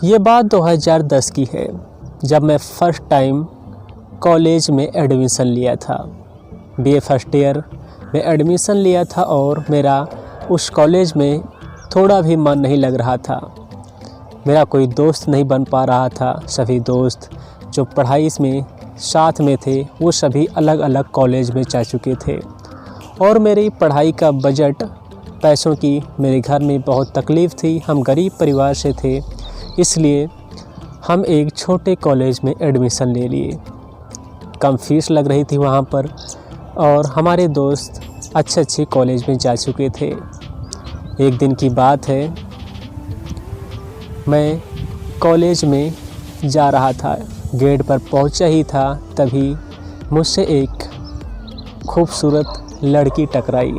ये बात 2010 की है, जब मैं फ़र्स्ट टाइम कॉलेज में एडमिशन लिया था। बीए फर्स्ट ईयर में एडमिशन लिया था और मेरा उस कॉलेज में थोड़ा भी मन नहीं लग रहा था। मेरा कोई दोस्त नहीं बन पा रहा था। सभी दोस्त जो पढ़ाई में साथ में थे वो सभी अलग अलग कॉलेज में जा चुके थे और मेरी पढ़ाई का बजट, पैसों की मेरे घर में बहुत तकलीफ़ थी। हम गरीब परिवार से थे, इसलिए हम एक छोटे कॉलेज में एडमिशन ले लिए। कम फीस लग रही थी वहाँ पर और हमारे दोस्त अच्छे कॉलेज में जा चुके थे। एक दिन की बात है, मैं कॉलेज में जा रहा था, गेट पर पहुंचा ही था, तभी मुझसे एक खूबसूरत लड़की टकराई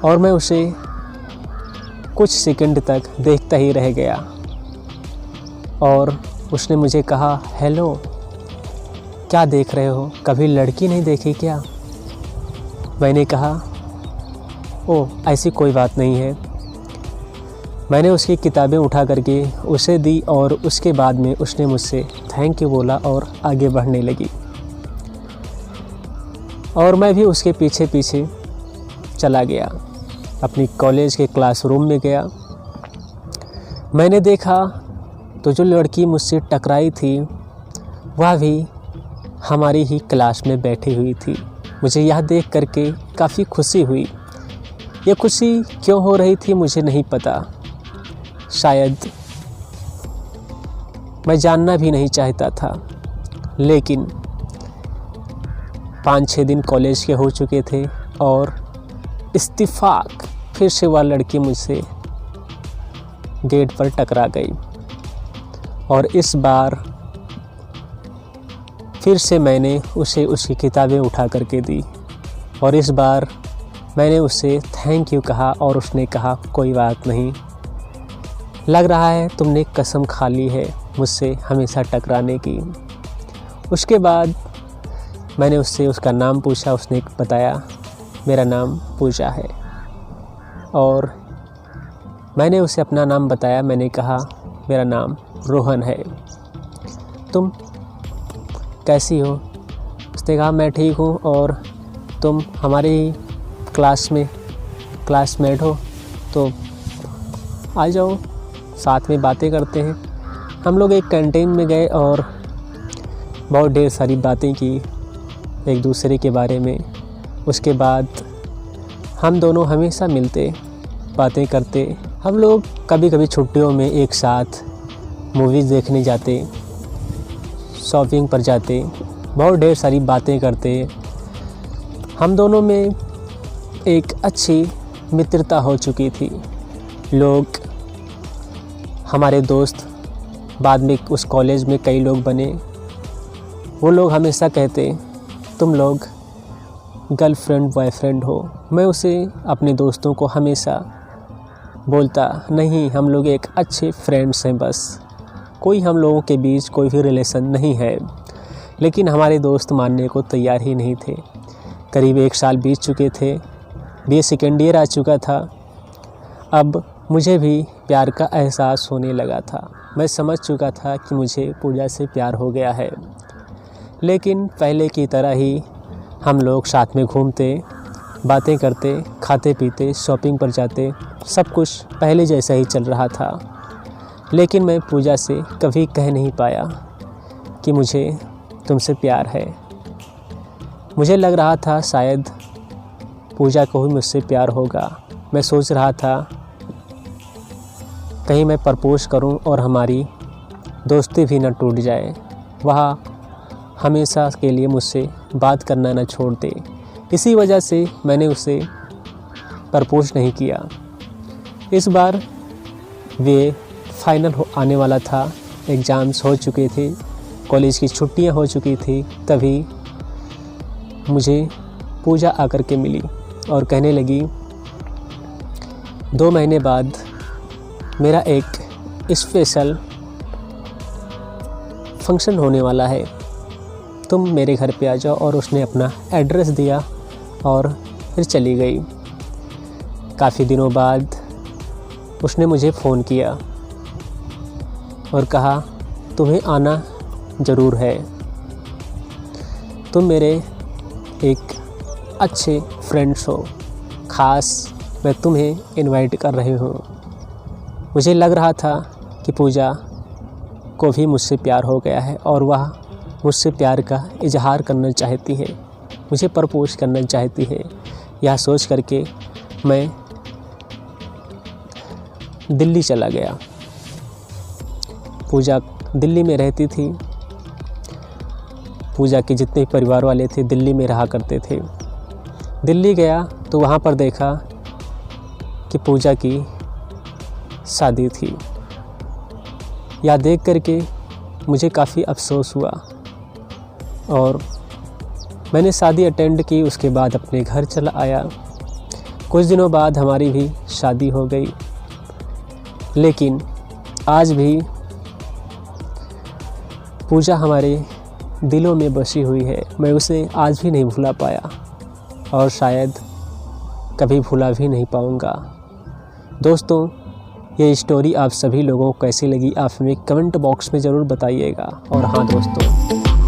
और मैं उसे कुछ सेकंड तक देखता ही रह गया और उसने मुझे कहा, हेलो, क्या देख रहे हो, कभी लड़की नहीं देखी क्या? मैंने कहा, ओह, ऐसी कोई बात नहीं है। मैंने उसकी किताबें उठा करके उसे दी और उसके बाद में उसने मुझसे थैंक यू बोला और आगे बढ़ने लगी और मैं भी उसके पीछे पीछे चला गया। अपनी कॉलेज के क्लासरूम में गया। मैंने देखा तो जो लड़की मुझसे टकराई थी वह भी हमारी ही क्लास में बैठी हुई थी। मुझे यह देख करके काफ़ी खुशी हुई। ये खुशी क्यों हो रही थी मुझे नहीं पता, शायद मैं जानना भी नहीं चाहता था। लेकिन 5-6 दिन कॉलेज के हो चुके थे और इत्तेफाक फिर से वह लड़की मुझसे गेट पर टकरा गई और इस बार फिर से मैंने उसे उसकी किताबें उठा करके दी और इस बार मैंने उससे थैंक यू कहा और उसने कहा, कोई बात नहीं, लग रहा है तुमने कसम खा ली है मुझसे हमेशा टकराने की। उसके बाद मैंने उससे उसका नाम पूछा। उसने बताया, मेरा नाम पूजा है और मैंने उसे अपना नाम बताया। मैंने कहा, मेरा नाम रोहन है, तुम कैसी हो? उसने कहा, मैं ठीक हूँ और तुम हमारे ही क्लास में क्लासमेट हो, तो आ जाओ, साथ में बातें करते हैं। हम लोग एक कैंटीन में गए और बहुत ढेर सारी बातें की एक दूसरे के बारे में। उसके बाद हम दोनों हमेशा मिलते, बातें करते। हम लोग कभी कभी छुट्टियों में एक साथ मूवीज़ देखने जाते, शॉपिंग पर जाते, बहुत ढेर सारी बातें करते। हम दोनों में एक अच्छी मित्रता हो चुकी थी। लोग, हमारे दोस्त बाद में उस कॉलेज में कई लोग बने। वो लोग हमेशा कहते, तुम लोग गर्लफ्रेंड बॉयफ्रेंड हो। मैं उसे, अपने दोस्तों को हमेशा बोलता, नहीं, हम लोग एक अच्छे फ्रेंड्स हैं, बस कोई हम लोगों के बीच कोई भी रिलेशन नहीं है। लेकिन हमारे दोस्त मानने को तैयार ही नहीं थे। करीब 1 साल बीत चुके थे, बीए सेकेंड ईयर आ चुका था। अब मुझे भी प्यार का एहसास होने लगा था। मैं समझ चुका था कि मुझे पूजा से प्यार हो गया है। लेकिन पहले की तरह ही हम लोग साथ में घूमते, बातें करते, खाते पीते, शॉपिंग पर जाते, सब कुछ पहले जैसा ही चल रहा था। लेकिन मैं पूजा से कभी कह नहीं पाया कि मुझे तुमसे प्यार है। मुझे लग रहा था शायद पूजा को भी मुझसे प्यार होगा। मैं सोच रहा था कहीं मैं प्रपोज़ करूं और हमारी दोस्ती भी न टूट जाए, वह हमेशा के लिए मुझसे बात करना न छोड़ दे। इसी वजह से मैंने उसे प्रपोज़ नहीं किया। इस बार वे फाइनल आने वाला था, एग्ज़ाम्स हो चुके थे, कॉलेज की छुट्टियां हो चुकी थी। तभी मुझे पूजा आकर के मिली और कहने लगी, 2 महीने बाद मेरा एक स्पेशल फंक्शन होने वाला है, तुम मेरे घर पे आ जाओ। और उसने अपना एड्रेस दिया और फिर चली गई। काफ़ी दिनों बाद उसने मुझे फ़ोन किया और कहा तुम्हें आना ज़रूर है, तुम मेरे एक अच्छे फ्रेंड्स हो, ख़ास मैं तुम्हें इनवाइट कर रही हूँ। मुझे लग रहा था कि पूजा को भी मुझसे प्यार हो गया है और वह मुझसे प्यार का इजहार करना चाहती है, मुझे प्रपोज़ करना चाहती है। यह सोच करके मैं दिल्ली चला गया। पूजा दिल्ली में रहती थी। पूजा के जितने परिवार वाले थे दिल्ली में रहा करते थे। दिल्ली गया तो वहाँ पर देखा कि पूजा की शादी थी। यह देख करके मुझे काफ़ी अफसोस हुआ और मैंने शादी अटेंड की। उसके बाद अपने घर चला आया। कुछ दिनों बाद हमारी भी शादी हो गई, लेकिन आज भी पूजा हमारे दिलों में बसी हुई है। मैं उसे आज भी नहीं भुला पाया और शायद कभी भुला भी नहीं पाऊँगा। दोस्तों, ये स्टोरी आप सभी लोगों को कैसी लगी आप हमें कमेंट बॉक्स में ज़रूर बताइएगा। और हाँ दोस्तों,